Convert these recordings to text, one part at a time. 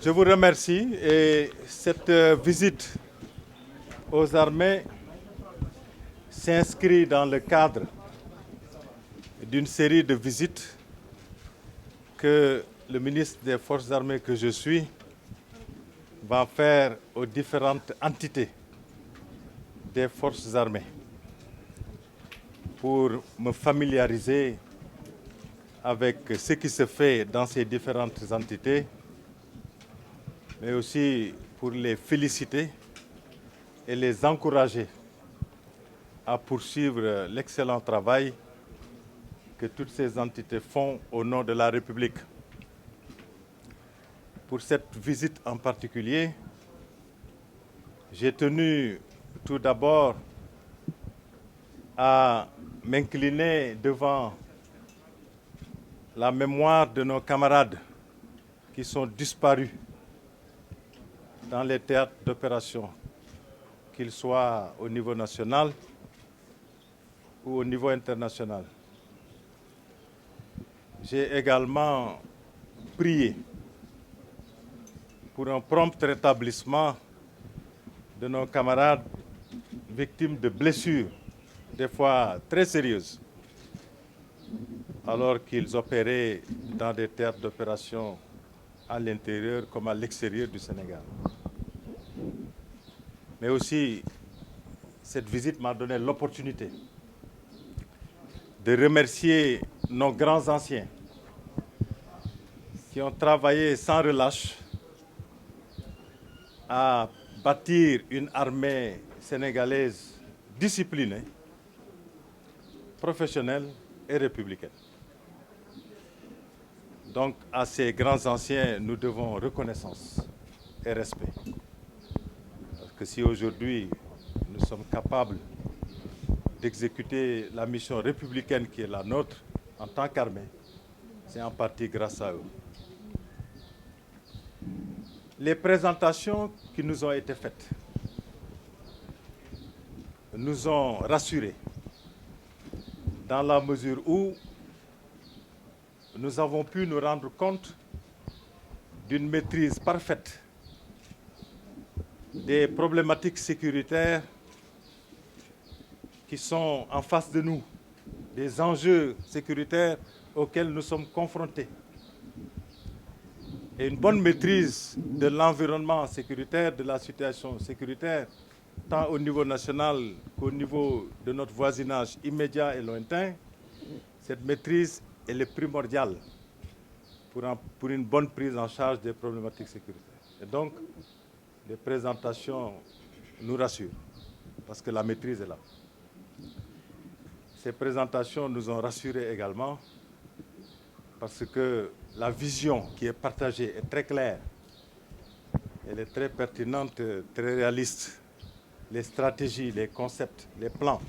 Je vous remercie et cette visite aux armées s'inscrit dans le cadre d'une série de visites que le ministre des Forces armées que je suis va faire aux différentes entités des Forces armées pour me familiariser avec ce qui se fait dans ces différentes entités, mais aussi pour les féliciter et les encourager à poursuivre l'excellent travail que toutes ces entités font au nom de la République. Pour cette visite en particulier, j'ai tenu tout d'abord à m'incliner devant la mémoire de nos camarades qui sont disparus dans les théâtres d'opération, qu'ils soient au niveau national ou au niveau international. J'ai également prié pour un prompt rétablissement de nos camarades victimes de blessures, des fois très sérieuses, alors qu'ils opéraient dans des théâtres d'opération à l'intérieur comme à l'extérieur du Sénégal. Mais aussi, cette visite m'a donné l'opportunité de remercier nos grands anciens qui ont travaillé sans relâche à bâtir une armée sénégalaise disciplinée, professionnelle et républicaine. Donc, à ces grands anciens, nous devons reconnaissance et respect. Parce que si aujourd'hui, nous sommes capables d'exécuter la mission républicaine qui est la nôtre en tant qu'armée, c'est en partie grâce à eux. Les présentations qui nous ont été faites nous ont rassurés dans la mesure où nous avons pu nous rendre compte d'une maîtrise parfaite des problématiques sécuritaires qui sont en face de nous, des enjeux sécuritaires auxquels nous sommes confrontés. Et une bonne maîtrise de l'environnement sécuritaire, de la situation sécuritaire, tant au niveau national qu'au niveau de notre voisinage immédiat et lointain, cette maîtrise elle est primordiale pour une bonne prise en charge des problématiques sécuritaires. Et donc, les présentations nous rassurent, parce que la maîtrise est là. Ces présentations nous ont rassurés également, parce que la vision qui est partagée est très claire, elle est très pertinente, très réaliste. Les stratégies, les concepts, les plans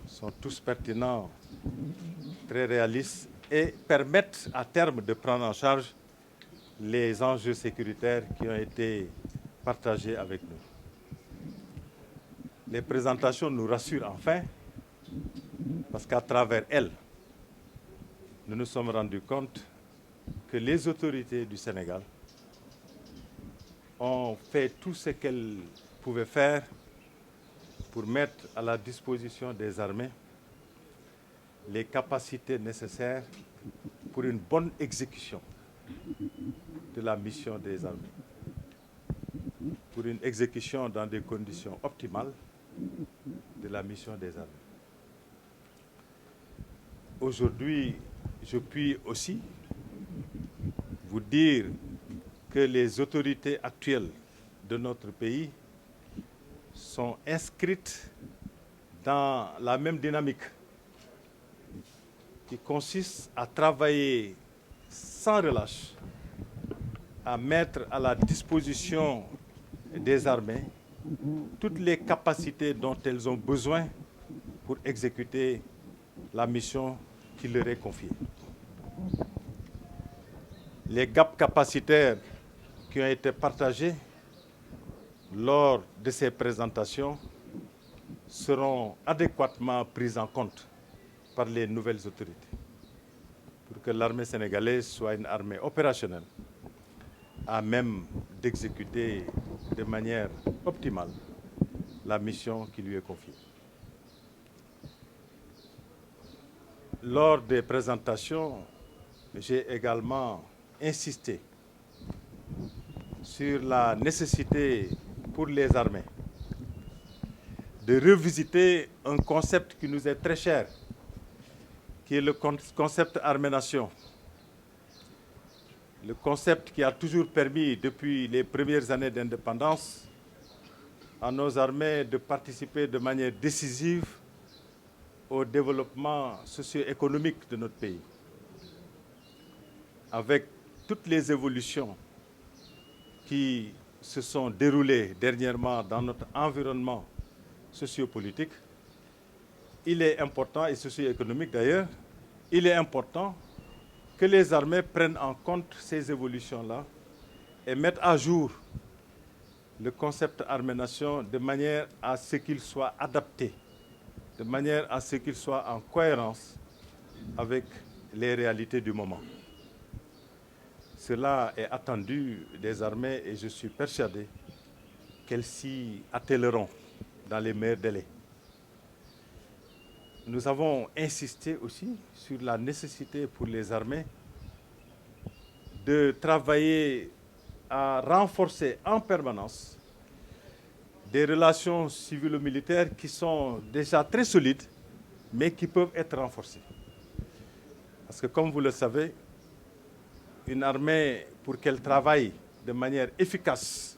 sont tous pertinents, très réalistes et permettent à terme de prendre en charge les enjeux sécuritaires qui ont été partagés avec nous. Les présentations nous rassurent enfin parce qu'à travers elles, nous nous sommes rendus compte que les autorités du Sénégal ont fait tout ce qu'elles pouvaient faire pour mettre à la disposition des armées les capacités nécessaires pour une bonne exécution de la mission des armées, pour une exécution dans des conditions optimales de la mission des armées. Aujourd'hui, je puis aussi vous dire que les autorités actuelles de notre pays sont inscrites dans la même dynamique qui consiste à travailler sans relâche, à mettre à la disposition des armées toutes les capacités dont elles ont besoin pour exécuter la mission qui leur est confiée. Les gaps capacitaires qui ont été partagés lors de ces présentations seront adéquatement pris en compte par les nouvelles autorités pour que l'armée sénégalaise soit une armée opérationnelle à même d'exécuter de manière optimale la mission qui lui est confiée. Lors des présentations, j'ai également insisté sur la nécessité pour les armées de revisiter un concept qui nous est très cher, qui est le concept armée-nation. Le concept qui a toujours permis, depuis les premières années d'indépendance, à nos armées de participer de manière décisive au développement socio-économique de notre pays. Avec toutes les évolutions qui se sont déroulées dernièrement dans notre environnement sociopolitique, il est important, et socio-économique d'ailleurs, il est important que les armées prennent en compte ces évolutions-là et mettent à jour le concept armée-nation de manière à ce qu'il soit adapté, de manière à ce qu'il soit en cohérence avec les réalités du moment. Cela est attendu des armées et je suis persuadé qu'elles s'y attelleront dans les meilleurs délais. Nous avons insisté aussi sur la nécessité pour les armées de travailler à renforcer en permanence des relations civilo-militaires qui sont déjà très solides, mais qui peuvent être renforcées. Parce que comme vous le savez, une armée, pour qu'elle travaille de manière efficace,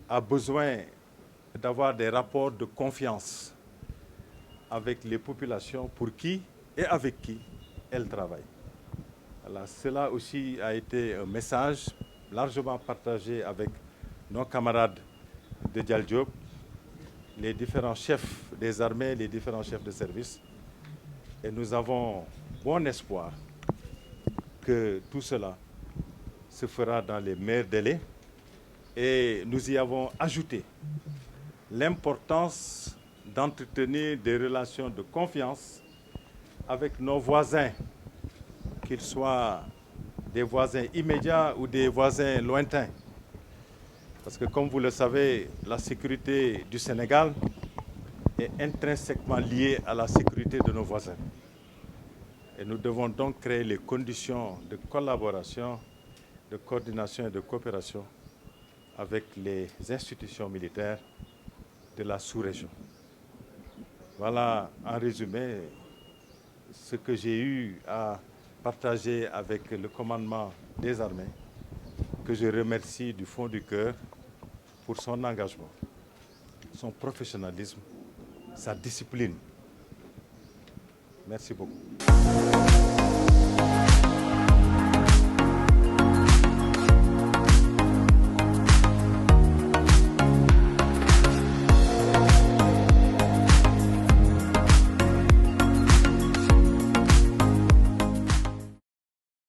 a besoin d'avoir des rapports de confiance avec les populations pour qui et avec qui elle travaille. Alors, cela aussi a été un message largement partagé avec nos camarades de Dial Diop, les différents chefs des armées, les différents chefs de service. Et nous avons bon espoir que tout cela se fera dans les meilleurs délais. Et nous y avons ajouté l'importance d'entretenir des relations de confiance avec nos voisins, qu'ils soient des voisins immédiats ou des voisins lointains. Parce que comme vous le savez, la sécurité du Sénégal est intrinsèquement liée à la sécurité de nos voisins. Et nous devons donc créer les conditions de collaboration, de coordination et de coopération avec les institutions militaires de la sous-région. Voilà en résumé ce que j'ai eu à partager avec le commandement des armées, que je remercie du fond du cœur pour son engagement, son professionnalisme, sa discipline. Merci beaucoup.